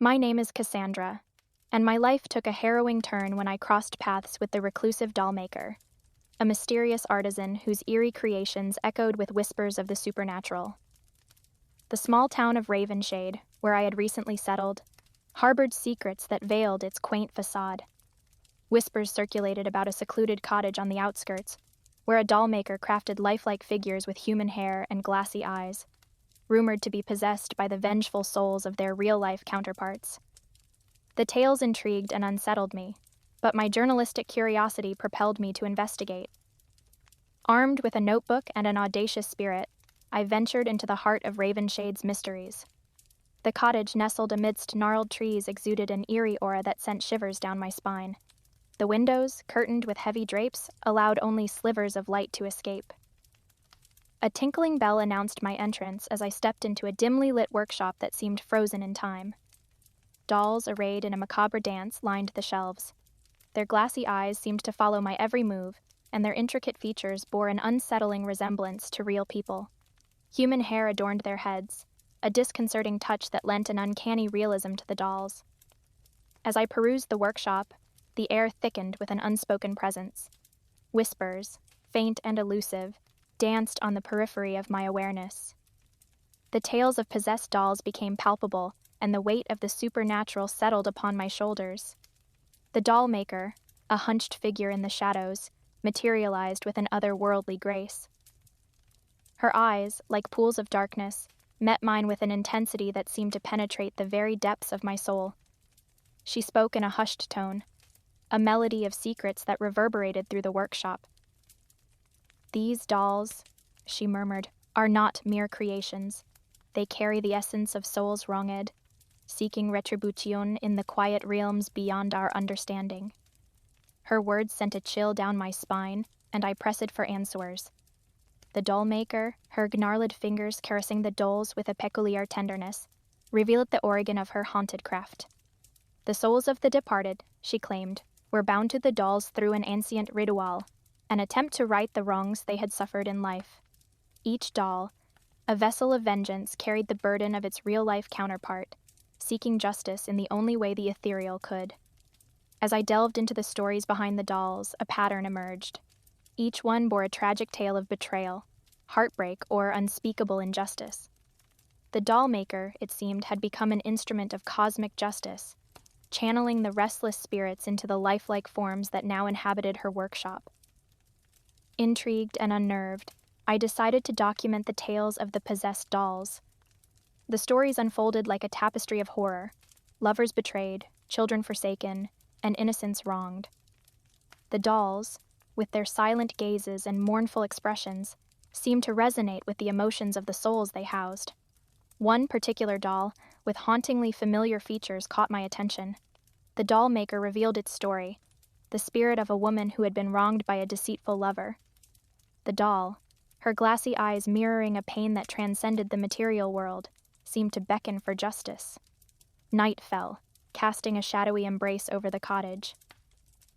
My name is Cassandra, and my life took a harrowing turn when I crossed paths with the reclusive Dollmaker, a mysterious artisan whose eerie creations echoed with whispers of the supernatural. The small town of Ravenshade, where I had recently settled, harbored secrets that veiled its quaint facade. Whispers circulated about a secluded cottage on the outskirts, where a dollmaker crafted lifelike figures with human hair and glassy eyes, rumored to be possessed by the vengeful souls of their real-life counterparts. The tales intrigued and unsettled me, but my journalistic curiosity propelled me to investigate. Armed with a notebook and an audacious spirit, I ventured into the heart of Ravenshade's mysteries. The cottage nestled amidst gnarled trees exuded an eerie aura that sent shivers down my spine. The windows, curtained with heavy drapes, allowed only slivers of light to escape. A tinkling bell announced my entrance as I stepped into a dimly lit workshop that seemed frozen in time. Dolls arrayed in a macabre dance lined the shelves. Their glassy eyes seemed to follow my every move, and their intricate features bore an unsettling resemblance to real people. Human hair adorned their heads, a disconcerting touch that lent an uncanny realism to the dolls. As I perused the workshop, the air thickened with an unspoken presence. Whispers, faint and elusive, danced on the periphery of my awareness. The tales of possessed dolls became palpable, and the weight of the supernatural settled upon my shoulders. The dollmaker, a hunched figure in the shadows, materialized with an otherworldly grace. Her eyes, like pools of darkness, met mine with an intensity that seemed to penetrate the very depths of my soul. She spoke in a hushed tone, a melody of secrets that reverberated through the workshop. "These dolls," she murmured, "are not mere creations. They carry the essence of souls wronged, seeking retribution in the quiet realms beyond our understanding." Her words sent a chill down my spine, and I pressed for answers. The dollmaker, her gnarled fingers caressing the dolls with a peculiar tenderness, revealed the origin of her haunted craft. The souls of the departed, she claimed, were bound to the dolls through an ancient ritual, an attempt to right the wrongs they had suffered in life. Each doll, a vessel of vengeance, carried the burden of its real-life counterpart, seeking justice in the only way the ethereal could. As I delved into the stories behind the dolls, a pattern emerged. Each one bore a tragic tale of betrayal, heartbreak, or unspeakable injustice. The dollmaker, it seemed, had become an instrument of cosmic justice, channeling the restless spirits into the lifelike forms that now inhabited her workshop. Intrigued and unnerved, I decided to document the tales of the possessed dolls. The stories unfolded like a tapestry of horror: lovers betrayed, children forsaken, and innocence wronged. The dolls, with their silent gazes and mournful expressions, seemed to resonate with the emotions of the souls they housed. One particular doll, with hauntingly familiar features, caught my attention. The dollmaker revealed its story, the spirit of a woman who had been wronged by a deceitful lover. The doll, her glassy eyes mirroring a pain that transcended the material world, seemed to beckon for justice. Night fell, casting a shadowy embrace over the cottage.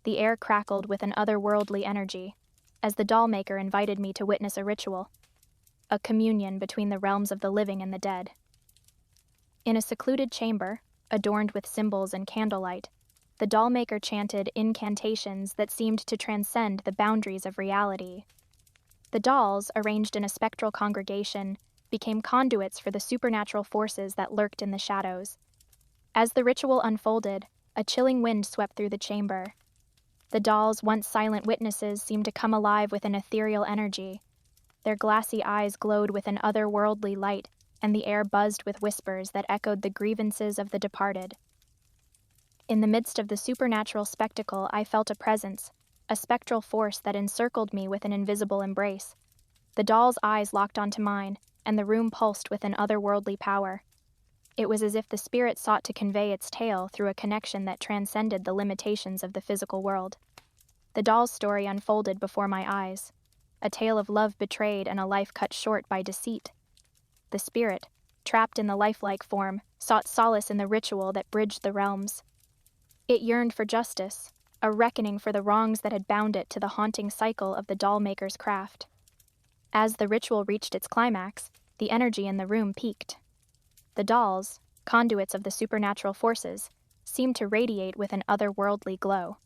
The air crackled with an otherworldly energy, as the dollmaker invited me to witness a ritual, a communion between the realms of the living and the dead. In a secluded chamber, adorned with symbols and candlelight, the dollmaker chanted incantations that seemed to transcend the boundaries of reality. The dolls, arranged in a spectral congregation, became conduits for the supernatural forces that lurked in the shadows. As the ritual unfolded, a chilling wind swept through the chamber. The dolls, once silent witnesses, seemed to come alive with an ethereal energy. Their glassy eyes glowed with an otherworldly light, and the air buzzed with whispers that echoed the grievances of the departed. In the midst of the supernatural spectacle, I felt a presence, a spectral force that encircled me with an invisible embrace. The doll's eyes locked onto mine, and the room pulsed with an otherworldly power. It was as if the spirit sought to convey its tale through a connection that transcended the limitations of the physical world. The doll's story unfolded before my eyes, a tale of love betrayed and a life cut short by deceit. The spirit, trapped in the lifelike form, sought solace in the ritual that bridged the realms. It yearned for justice, a reckoning for the wrongs that had bound it to the haunting cycle of the dollmaker's craft. As the ritual reached its climax, the energy in the room peaked. The dolls, conduits of the supernatural forces, seemed to radiate with an otherworldly glow.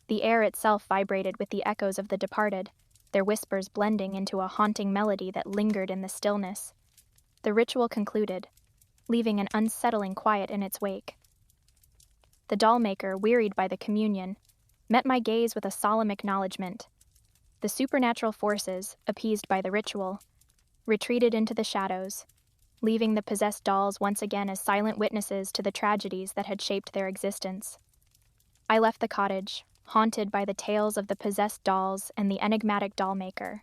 The air itself vibrated with the echoes of the departed, their whispers blending into a haunting melody that lingered in the stillness. The ritual concluded, leaving an unsettling quiet in its wake. The dollmaker, wearied by the communion, met my gaze with a solemn acknowledgement. The supernatural forces, appeased by the ritual, retreated into the shadows, leaving the possessed dolls once again as silent witnesses to the tragedies that had shaped their existence. I left the cottage, haunted by the tales of the possessed dolls and the enigmatic dollmaker.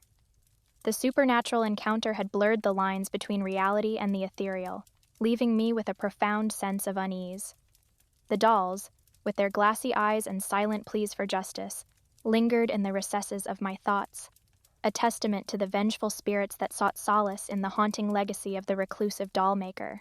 The supernatural encounter had blurred the lines between reality and the ethereal, leaving me with a profound sense of unease. The dolls, with their glassy eyes and silent pleas for justice, lingered in the recesses of my thoughts, a testament to the vengeful spirits that sought solace in the haunting legacy of the reclusive dollmaker.